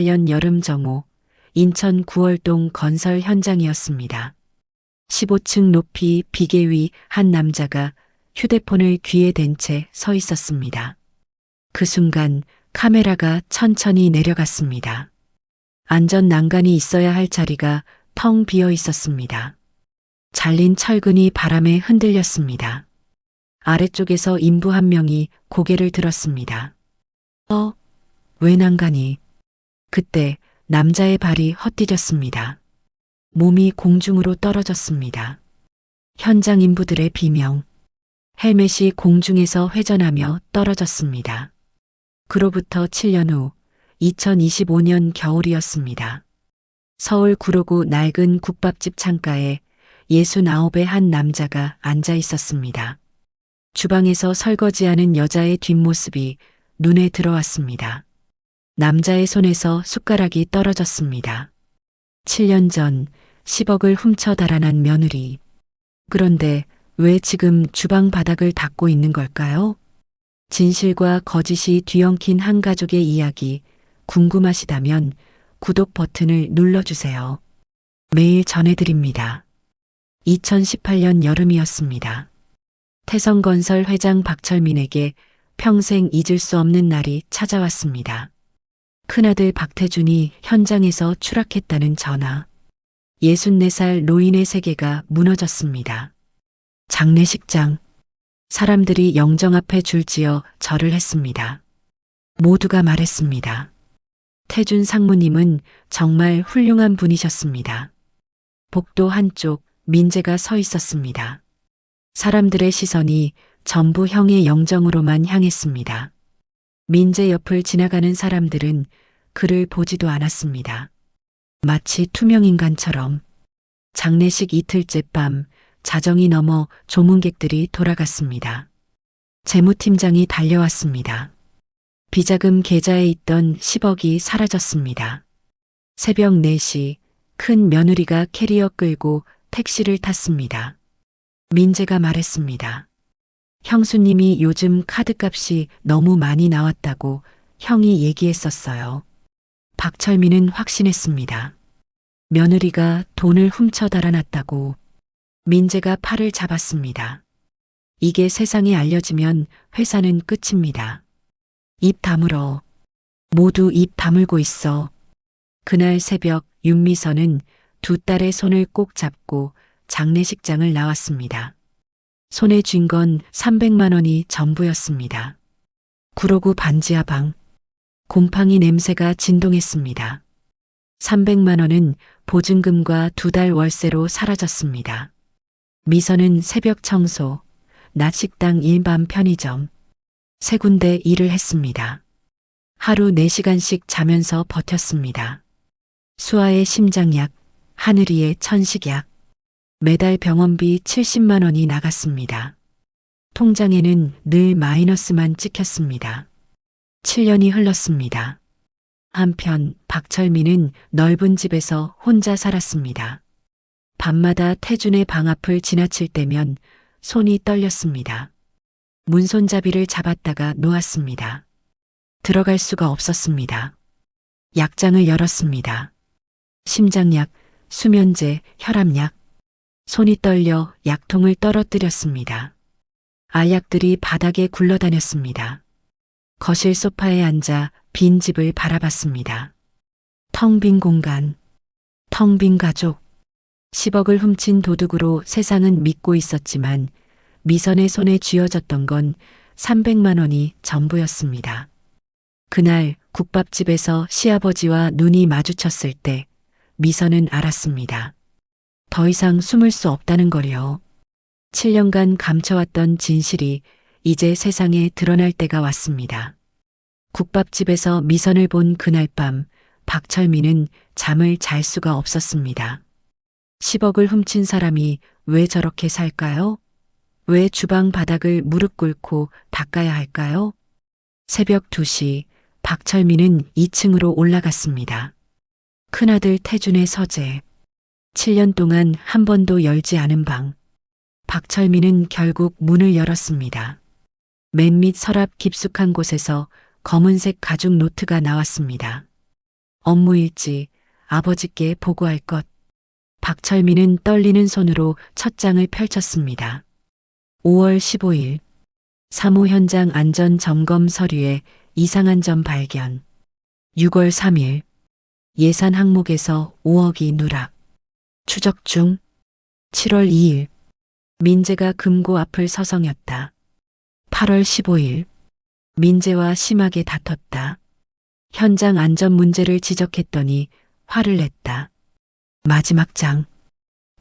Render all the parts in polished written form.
년 여름 정오, 인천 구월동 건설 현장이었습니다. 15층 높이 비계 위 한 남자가 휴대폰을 귀에 댄 채 서 있었습니다. 그 순간 카메라가 천천히 내려갔습니다. 안전 난간이 있어야 할 자리가 텅 비어 있었습니다. 잘린 철근이 바람에 흔들렸습니다. 아래쪽에서 인부 한 명이 고개를 들었습니다. 왜 난간이? 그때 남자의 발이 헛디뎠습니다. 몸이 공중으로 떨어졌습니다. 현장 인부들의 비명. 헬멧이 공중에서 회전하며 떨어졌습니다. 그로부터 7년 후 2025년 겨울이었습니다. 서울 구로구 낡은 국밥집 창가에 69의 한 남자가 앉아 있었습니다. 주방에서 설거지하는 여자의 뒷모습이 눈에 들어왔습니다. 남자의 손에서 숟가락이 떨어졌습니다. 7년 전 10억을 훔쳐 달아난 며느리. 그런데 왜 지금 주방 바닥을 닦고 있는 걸까요? 진실과 거짓이 뒤엉킨 한 가족의 이야기 궁금하시다면 구독 버튼을 눌러주세요. 매일 전해드립니다. 2018년 여름이었습니다. 태성건설 회장 박철민에게 평생 잊을 수 없는 날이 찾아왔습니다. 큰아들 박태준이 현장에서 추락했다는 전화. 64살 노인의 세계가 무너졌습니다. 장례식장. 사람들이 영정 앞에 줄지어 절을 했습니다. 모두가 말했습니다. 태준 상무님은 정말 훌륭한 분이셨습니다. 복도 한쪽 민재가 서 있었습니다. 사람들의 시선이 전부 형의 영정으로만 향했습니다. 민재 옆을 지나가는 사람들은 그를 보지도 않았습니다. 마치 투명인간처럼. 장례식 이틀째 밤 자정이 넘어 조문객들이 돌아갔습니다. 재무팀장이 달려왔습니다. 비자금 계좌에 있던 10억이 사라졌습니다. 새벽 4시 큰 며느리가 캐리어 끌고 택시를 탔습니다. 민재가 말했습니다. 형수님이 요즘 카드값이 너무 많이 나왔다고 형이 얘기했었어요. 박철민은 확신했습니다. 며느리가 돈을 훔쳐 달아났다고. 민재가 팔을 잡았습니다. 이게 세상에 알려지면 회사는 끝입니다. 입 다물어. 모두 입 다물고 있어. 그날 새벽 윤미선은 두 딸의 손을 꼭 잡고 장례식장을 나왔습니다. 손에 쥔 건 300만 원이 전부였습니다. 구로구 반지하 방. 곰팡이 냄새가 진동했습니다. 300만 원은 보증금과 2달 월세로 사라졌습니다. 미선은 새벽 청소, 낮 식당 일반 편의점, 3군데 일을 했습니다. 하루 4시간씩 자면서 버텼습니다. 수아의 심장약, 하늘이의 천식약. 매달 병원비 70만 원이 나갔습니다. 통장에는 늘 마이너스만 찍혔습니다. 7년이 흘렀습니다. 한편 박철민은 넓은 집에서 혼자 살았습니다. 밤마다 태준의 방 앞을 지나칠 때면 손이 떨렸습니다. 문손잡이를 잡았다가 놓았습니다. 들어갈 수가 없었습니다. 약장을 열었습니다. 심장약, 수면제, 혈압약. 손이 떨려 약통을 떨어뜨렸습니다. 알약들이 바닥에 굴러다녔습니다. 거실 소파에 앉아 빈 집을 바라봤습니다. 텅 빈 공간, 텅 빈 가족. 10억을 훔친 도둑으로 세상은 믿고 있었지만 미선의 손에 쥐어졌던 건 300만 원이 전부였습니다. 그날 국밥집에서 시아버지와 눈이 마주쳤을 때 미선은 알았습니다. 더 이상 숨을 수 없다는 거려. 7년간 감춰왔던 진실이 이제 세상에 드러날 때가 왔습니다. 국밥집에서 미선을 본 그날 밤 박철민은 잠을 잘 수가 없었습니다. 10억을 훔친 사람이 왜 저렇게 살까요? 왜 주방 바닥을 무릎 꿇고 닦아야 할까요? 새벽 2시 박철민은 2층으로 올라갔습니다. 큰아들 태준의 서재. 7년 동안 한 번도 열지 않은 방. 박철민은 결국 문을 열었습니다. 맨 밑 서랍 깊숙한 곳에서 검은색 가죽 노트가 나왔습니다. 업무일지, 아버지께 보고할 것. 박철민은 떨리는 손으로 첫 장을 펼쳤습니다. 5월 15일. 사무 현장 안전 점검 서류에 이상한 점 발견. 6월 3일. 예산 항목에서 5억이 누락. 추적 중. 7월 2일. 민재가 금고 앞을 서성였다. 8월 15일. 민재와 심하게 다퉜다. 현장 안전 문제를 지적했더니 화를 냈다. 마지막 장.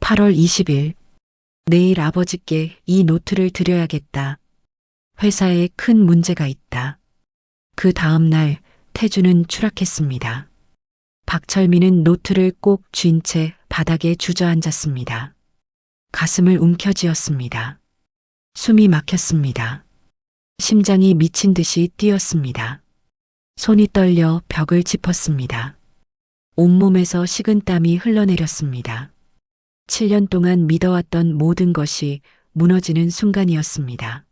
8월 20일. 내일 아버지께 이 노트를 드려야겠다. 회사에 큰 문제가 있다. 그 다음 날 태주는 추락했습니다. 박철민은 노트를 꼭 쥔 채 바닥에 주저앉았습니다. 가슴을 움켜쥐었습니다. 숨이 막혔습니다. 심장이 미친 듯이 뛰었습니다. 손이 떨려 벽을 짚었습니다. 온몸에서 식은땀이 흘러내렸습니다. 7년 동안 믿어왔던 모든 것이 무너지는 순간이었습니다.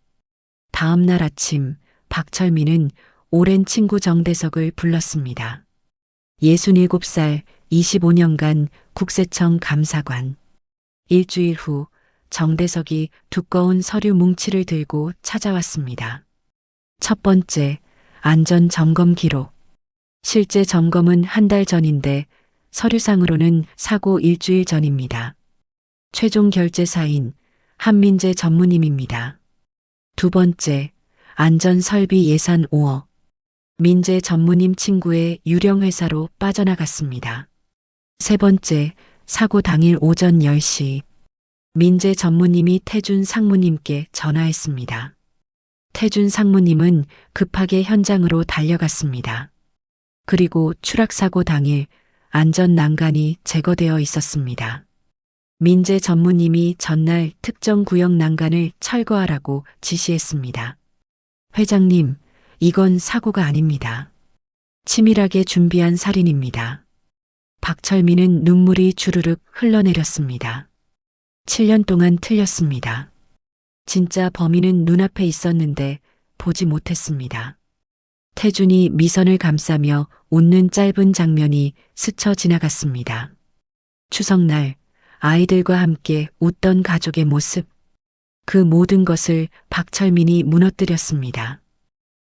다음 날 아침 박철민은 오랜 친구 정대석을 불렀습니다. 67살 25년간 국세청 감사관. 일주일 후 정대석이 두꺼운 서류 뭉치를 들고 찾아왔습니다. 첫 번째, 안전 점검 기록. 실제 점검은 한 달 전인데 서류상으로는 사고 일주일 전입니다. 최종 결제사인 한민재 전무님입니다. 두 번째, 안전 설비 예산 5억. 민재 전무님 친구의 유령 회사로 빠져나갔습니다. 세 번째, 사고 당일 오전 10시. 민재 전무님이 태준 상무님께 전화했습니다. 태준 상무님은 급하게 현장으로 달려갔습니다. 그리고 추락사고 당일 안전 난간이 제거되어 있었습니다. 민재 전무님이 전날 특정 구역 난간을 철거하라고 지시했습니다. 회장님, 이건 사고가 아닙니다. 치밀하게 준비한 살인입니다. 박철민은 눈물이 주르륵 흘러내렸습니다. 7년 동안 틀렸습니다. 진짜 범인은 눈앞에 있었는데 보지 못했습니다. 태준이 미선을 감싸며 웃는 짧은 장면이 스쳐 지나갔습니다. 추석날 아이들과 함께 웃던 가족의 모습. 그 모든 것을 박철민이 무너뜨렸습니다.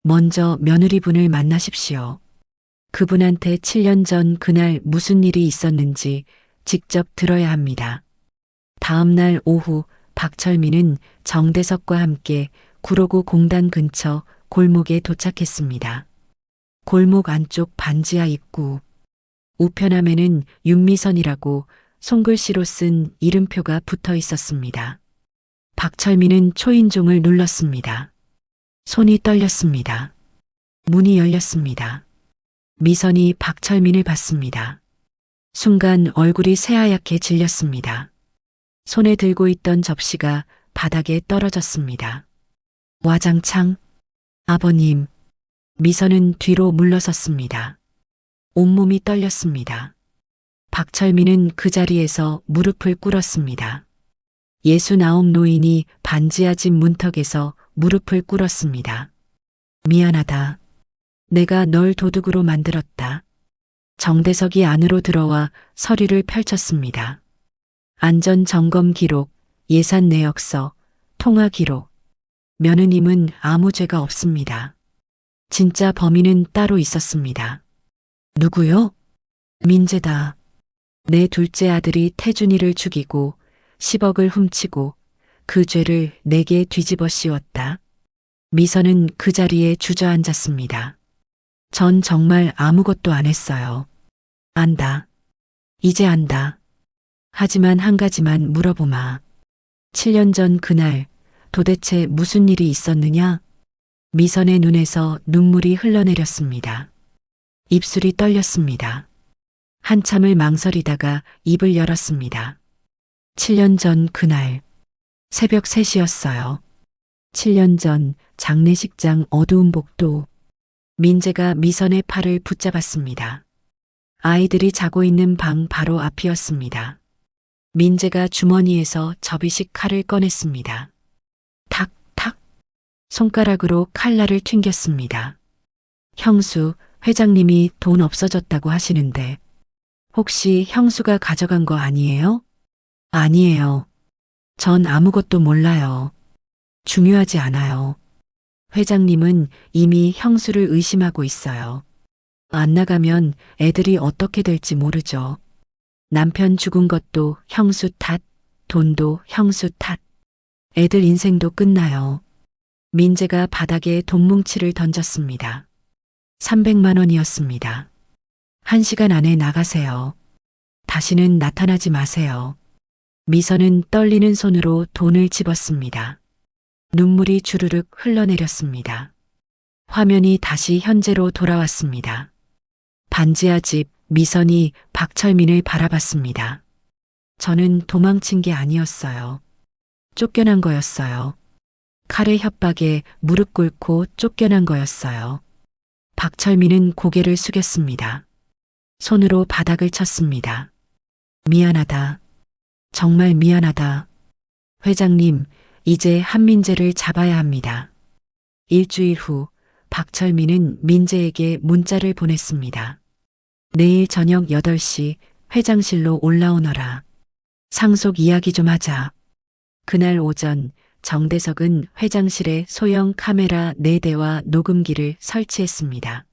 먼저 며느리분을 만나십시오. 그분한테 7년 전 그날 무슨 일이 있었는지 직접 들어야 합니다. 다음 날 오후 박철민은 정대석과 함께 구로구 공단 근처 골목에 도착했습니다. 골목 안쪽 반지하 입구. 우편함에는 윤미선이라고 손글씨로 쓴 이름표가 붙어 있었습니다. 박철민은 초인종을 눌렀습니다. 손이 떨렸습니다. 문이 열렸습니다. 미선이 박철민을 봤습니다. 순간 얼굴이 새하얗게 질렸습니다. 손에 들고 있던 접시가 바닥에 떨어졌습니다. 와장창, 아버님. 미선은 뒤로 물러섰습니다. 온몸이 떨렸습니다. 박철민은 그 자리에서 무릎을 꿇었습니다. 69 노인이 반지하 집 문턱에서 무릎을 꿇었습니다. 미안하다. 내가 널 도둑으로 만들었다. 정대석이 안으로 들어와 서류를 펼쳤습니다. 안전 점검 기록, 예산 내역서, 통화 기록. 며느님은 아무 죄가 없습니다. 진짜 범인은 따로 있었습니다. 누구요? 민재다. 내 둘째 아들이 태준이를 죽이고 10억을 훔치고 그 죄를 내게 뒤집어 씌웠다. 미선은 그 자리에 주저앉았습니다. 전 정말 아무것도 안 했어요. 안다. 이제 안다. 하지만 한 가지만 물어보마. 7년 전 그날 도대체 무슨 일이 있었느냐? 미선의 눈에서 눈물이 흘러내렸습니다. 입술이 떨렸습니다. 한참을 망설이다가 입을 열었습니다. 7년 전 그날 새벽 3시였어요. 7년 전 장례식장 어두운 복도. 민재가 미선의 팔을 붙잡았습니다. 아이들이 자고 있는 방 바로 앞이었습니다. 민재가 주머니에서 접이식 칼을 꺼냈습니다. 탁, 탁. 손가락으로 칼날을 튕겼습니다. 형수, 회장님이 돈 없어졌다고 하시는데 혹시 형수가 가져간 거 아니에요? 아니에요. 전 아무것도 몰라요. 중요하지 않아요. 회장님은 이미 형수를 의심하고 있어요. 안 나가면 애들이 어떻게 될지 모르죠. 남편 죽은 것도 형수 탓, 돈도 형수 탓. 애들 인생도 끝나요. 민재가 바닥에 돈뭉치를 던졌습니다. 300만 원이었습니다. 1시간 안에 나가세요. 다시는 나타나지 마세요. 미선은 떨리는 손으로 돈을 집었습니다. 눈물이 주르륵 흘러내렸습니다. 화면이 다시 현재로 돌아왔습니다. 반지하 집 미선이 박철민을 바라봤습니다. 저는 도망친 게 아니었어요. 쫓겨난 거였어요. 칼의 협박에 무릎 꿇고 쫓겨난 거였어요. 박철민은 고개를 숙였습니다. 손으로 바닥을 쳤습니다. 미안하다. 정말 미안하다. 회장님, 이제 한민재를 잡아야 합니다. 일주일 후 박철민은 민재에게 문자를 보냈습니다. 내일 저녁 8시 회장실로 올라오너라. 상속 이야기 좀 하자. 그날 오전 정대석은 회장실에 소형 카메라 4대와 녹음기를 설치했습니다.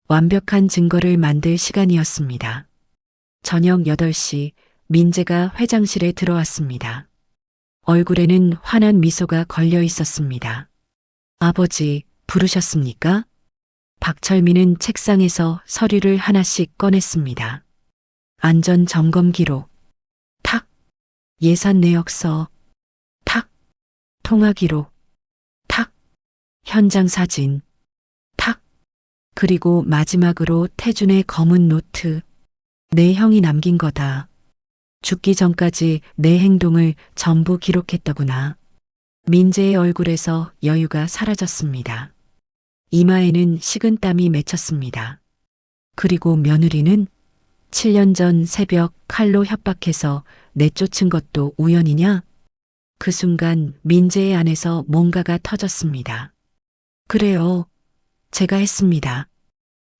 완벽한 증거를 만들 시간이었습니다. 저녁 8시 민재가 회장실에 들어왔습니다. 얼굴에는 환한 미소가 걸려 있었습니다. 아버지, 부르셨습니까? 박철민은 책상에서 서류를 하나씩 꺼냈습니다. 안전 점검 기록. 탁. 예산 내역서. 탁. 통화 기록. 탁. 현장 사진. 탁. 그리고 마지막으로 태준의 검은 노트. 내 형이 남긴 거다. 죽기 전까지 내 행동을 전부 기록했더구나. 민재의 얼굴에서 여유가 사라졌습니다. 이마에는 식은땀이 맺혔습니다. 그리고 며느리는 7년 전 새벽 칼로 협박해서 내쫓은 것도 우연이냐? 그 순간 민재의 안에서 뭔가가 터졌습니다. 그래요. 제가 했습니다.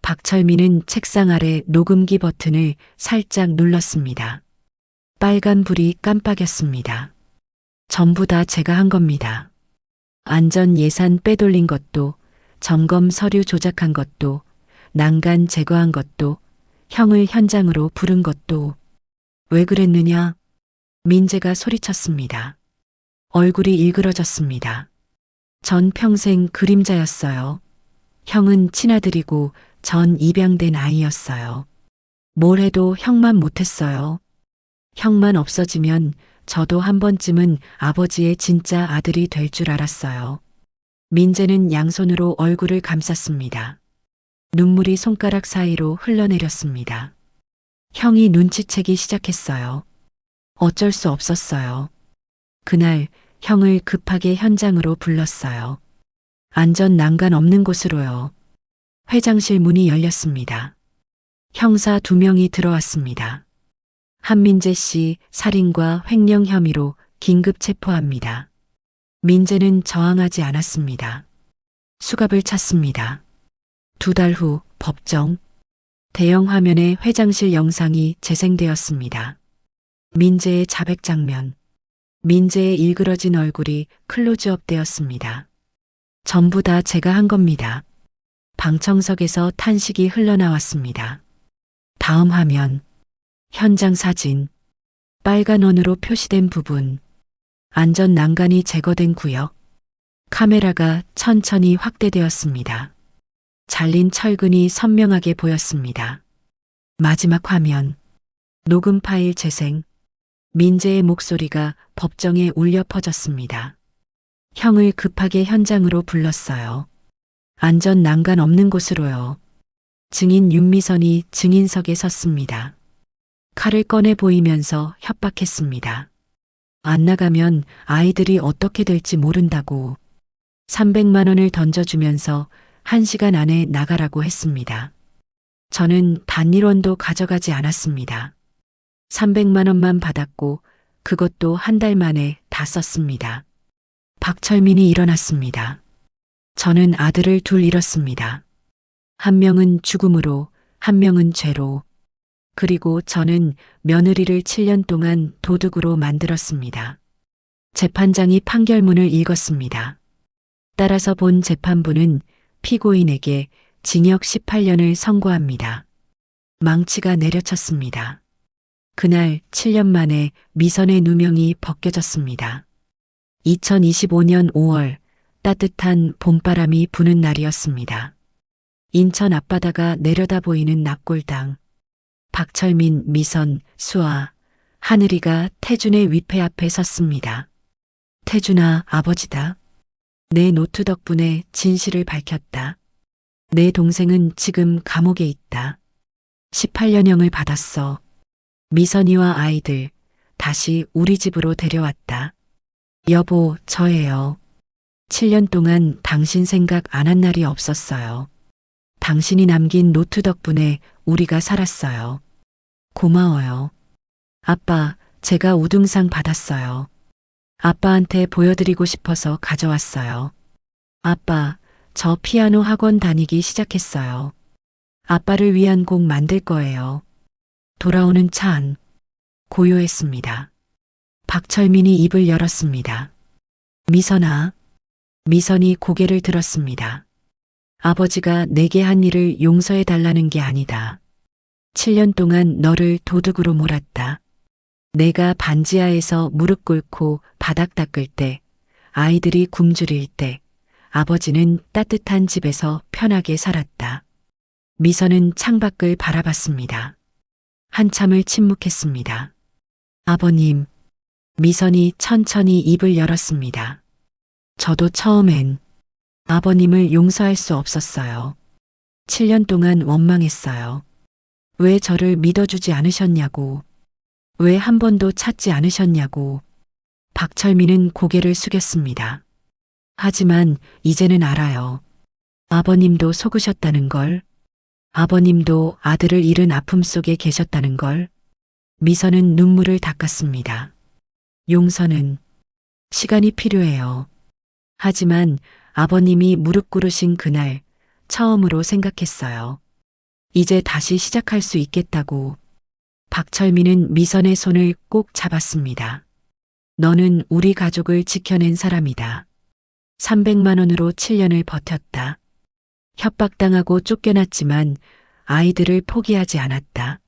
박철민은 책상 아래 녹음기 버튼을 살짝 눌렀습니다. 빨간 불이 깜빡였습니다. 전부 다 제가 한 겁니다. 안전 예산 빼돌린 것도, 점검 서류 조작한 것도, 난간 제거한 것도, 형을 현장으로 부른 것도. 왜 그랬느냐? 민재가 소리쳤습니다. 얼굴이 일그러졌습니다. 전 평생 그림자였어요. 형은 친아들이고 전 입양된 아이였어요. 뭘 해도 형만 못했어요. 형만 없어지면 저도 한 번쯤은 아버지의 진짜 아들이 될 줄 알았어요. 민재는 양손으로 얼굴을 감쌌습니다. 눈물이 손가락 사이로 흘러내렸습니다. 형이 눈치채기 시작했어요. 어쩔 수 없었어요. 그날 형을 급하게 현장으로 불렀어요. 안전 난간 없는 곳으로요. 회장실 문이 열렸습니다. 형사 2명이 들어왔습니다. 한민재 씨 살인과 횡령 혐의로 긴급 체포합니다. 민재는 저항하지 않았습니다. 수갑을 찼습니다. 2달 후 법정. 대형 화면에 회장실 영상이 재생되었습니다. 민재의 자백 장면. 민재의 일그러진 얼굴이 클로즈업 되었습니다. 전부 다 제가 한 겁니다. 방청석에서 탄식이 흘러나왔습니다. 다음 화면. 현장 사진. 빨간 원으로 표시된 부분. 안전 난간이 제거된 구역. 카메라가 천천히 확대되었습니다. 잘린 철근이 선명하게 보였습니다. 마지막 화면. 녹음 파일 재생. 민재의 목소리가 법정에 울려 퍼졌습니다. 형을 급하게 현장으로 불렀어요. 안전 난간 없는 곳으로요. 증인 윤미선이 증인석에 섰습니다. 칼을 꺼내 보이면서 협박했습니다. 안 나가면 아이들이 어떻게 될지 모른다고. 300만 원을 던져주면서 1시간 안에 나가라고 했습니다. 저는 단 1원도 가져가지 않았습니다. 300만 원만 받았고 그것도 한 달 만에 다 썼습니다. 박철민이 일어났습니다. 저는 아들을 둘 잃었습니다. 한 명은 죽음으로, 한 명은 죄로. 그리고 저는 며느리를 7년 동안 도둑으로 만들었습니다. 재판장이 판결문을 읽었습니다. 따라서 본 재판부는 피고인에게 징역 18년을 선고합니다. 망치가 내려쳤습니다. 그날 7년 만에 미선의 누명이 벗겨졌습니다. 2025년 5월 따뜻한 봄바람이 부는 날이었습니다. 인천 앞바다가 내려다 보이는 납골당. 박철민, 미선, 수아, 하늘이가 태준의 위패 앞에 섰습니다. 태준아, 아버지다. 내 노트 덕분에 진실을 밝혔다. 내 동생은 지금 감옥에 있다. 18년형을 받았어. 미선이와 아이들 다시 우리 집으로 데려왔다. 여보, 저예요. 7년 동안 당신 생각 안 한 날이 없었어요. 당신이 남긴 노트 덕분에 우리가 살았어요. 고마워요. 아빠, 제가 우등상 받았어요. 아빠한테 보여드리고 싶어서 가져왔어요. 아빠, 저 피아노 학원 다니기 시작했어요. 아빠를 위한 곡 만들 거예요. 돌아오는 차 안. 고요했습니다. 박철민이 입을 열었습니다. 미선아. 미선이 고개를 들었습니다. 아버지가 내게 한 일을 용서해 달라는 게 아니다. 7년 동안 너를 도둑으로 몰았다. 내가 반지하에서 무릎 꿇고 바닥 닦을 때, 아이들이 굶주릴 때, 아버지는 따뜻한 집에서 편하게 살았다. 미선은 창밖을 바라봤습니다. 한참을 침묵했습니다. 아버님. 미선이 천천히 입을 열었습니다. 저도 처음엔 아버님을 용서할 수 없었어요. 7년 동안 원망했어요. 왜 저를 믿어주지 않으셨냐고. 왜 한 번도 찾지 않으셨냐고. 박철민은 고개를 숙였습니다. 하지만 이제는 알아요. 아버님도 속으셨다는 걸. 아버님도 아들을 잃은 아픔 속에 계셨다는 걸. 미선은 눈물을 닦았습니다. 용서는 시간이 필요해요. 하지만 아버님이 무릎 꿇으신 그날 처음으로 생각했어요. 이제 다시 시작할 수 있겠다고. 박철민은 미선의 손을 꼭 잡았습니다. 너는 우리 가족을 지켜낸 사람이다. 300만 원으로 7년을 버텼다. 협박당하고 쫓겨났지만 아이들을 포기하지 않았다.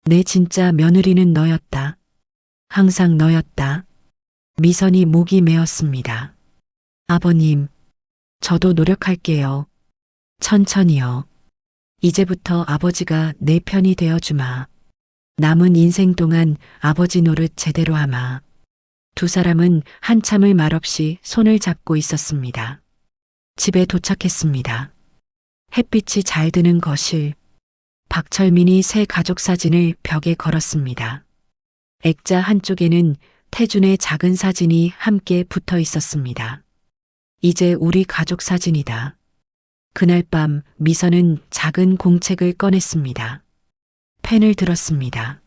내 진짜 며느리는 너였다. 항상 너였다. 미선이 목이 메었습니다. 아버님, 저도 노력할게요. 천천히요. 이제부터 아버지가 내 편이 되어주마. 남은 인생 동안 아버지 노릇 제대로 하마. 두 사람은 한참을 말없이 손을 잡고 있었습니다. 집에 도착했습니다. 햇빛이 잘 드는 거실. 박철민이 새 가족 사진을 벽에 걸었습니다. 액자 한쪽에는 태준의 작은 사진이 함께 붙어 있었습니다. 이제 우리 가족 사진이다. 그날 밤 미선은 작은 공책을 꺼냈습니다. 펜을 들었습니다.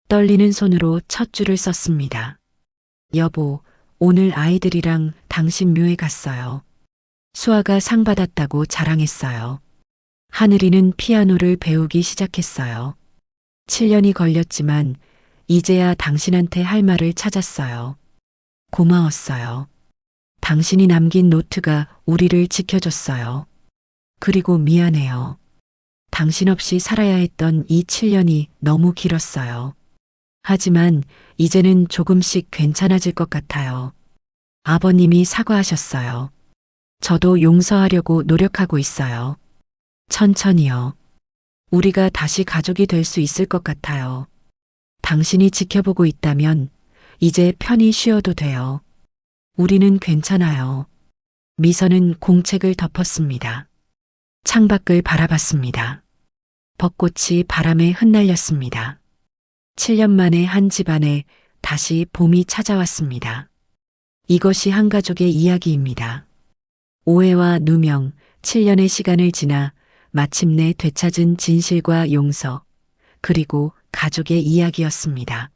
떨리는 손으로 첫 줄을 썼습니다. 여보, 오늘 아이들이랑 당신 묘에 갔어요. 수아가 상 받았다고 자랑했어요. 하늘이는 피아노를 배우기 시작했어요. 7년이 걸렸지만 이제야 당신한테 할 말을 찾았어요. 고마웠어요. 당신이 남긴 노트가 우리를 지켜줬어요. 그리고 미안해요. 당신 없이 살아야 했던 이 7년이 너무 길었어요. 하지만 이제는 조금씩 괜찮아질 것 같아요. 아버님이 사과하셨어요. 저도 용서하려고 노력하고 있어요. 천천히요. 우리가 다시 가족이 될 수 있을 것 같아요. 당신이 지켜보고 있다면 이제 편히 쉬어도 돼요. 우리는 괜찮아요. 미선은 공책을 덮었습니다. 창밖을 바라봤습니다. 벚꽃이 바람에 흩날렸습니다. 7년 만에 한 집안에 다시 봄이 찾아왔습니다. 이것이 한 가족의 이야기입니다. 오해와 누명, 7년의 시간을 지나 마침내 되찾은 진실과 용서, 그리고 가족의 이야기였습니다.